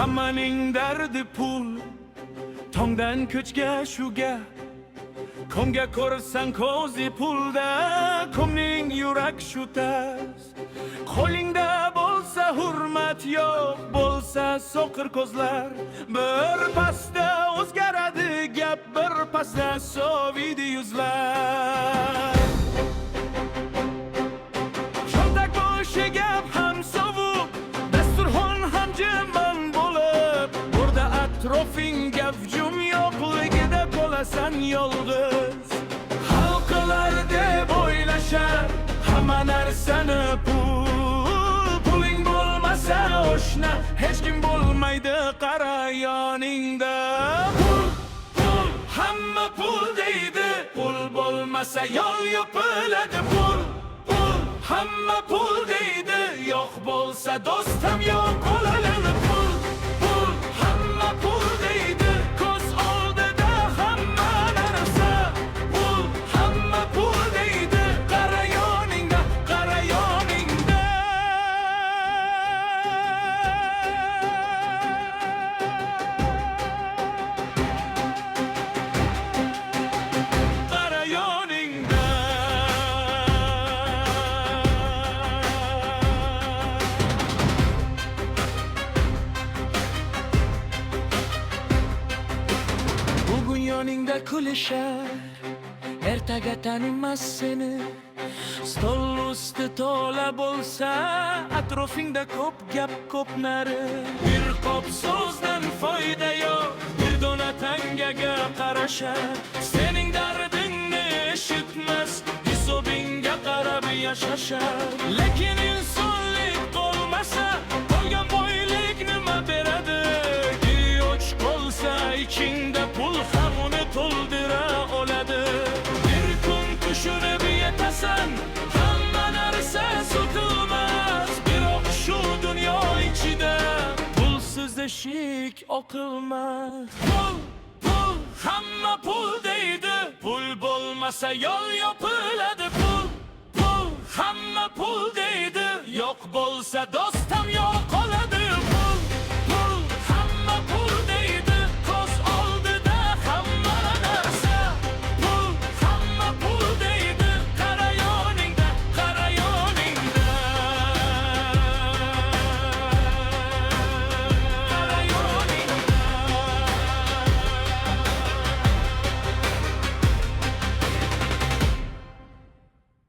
Hammaning dardi pul, tongdan ko'chga shu gap. Ko'mga ko'rsang ko'zi pulda, ko'mning yurak shu tas. Qo'lingda bo'lsa hurmat, yo'q bo'lsa so'qir ko'zlar. Bir pasda o'zgaradi gap, bir pasda soviydi yuzlar. Cho'ntak bo'shi gap ham sovuq, dasturxon ham jimman bo'lib, burada atrofing gavjum yo'qligida qolasan yolg'iz. Xalqlar deb o'ylashar hamma narsani puling bo'lmasa oshna, hech kim bo'lmaydi qara yoningda. Pul, hamma pul deydi, pul bo'lmasa yo'l yopiladi. Pul, hamma pul deydi, yo'q bo'lsa do'st ham yo'q bo'ladi. Pul, hamma pul deydi, ko'z oldida hamma narsa. Pul, hamma pul deydi, qara yoningda, qara yoningda. Qara yoningda. Bugun yoningda kulishar, ertaga tanimas seni. Stol usti to'la bo'lsa, atrofingda ko'p gap, ko'p nari. Bir qop so'zdan foyda yo'q, bir dona tangaga qarashar. Sening dardingni eshitmas, hisobingga qarab yashashar. Lekin insonlik qolmasa, qolgan boylik nima beradi? Yo'q qolsa ichingda pul ham uni to'ldira oladi. Bir kun tushunib yetasan, hamma narsa sotilmas. Biroq shu dunyo ichida pulsiz eshik oqilmas. Pul, hamma pul deydi, pul bo'lmasa yo'l yopiladi. Pul, hamma pul deydi, yo'q bo'lsa do'st ham yo'q qoladi.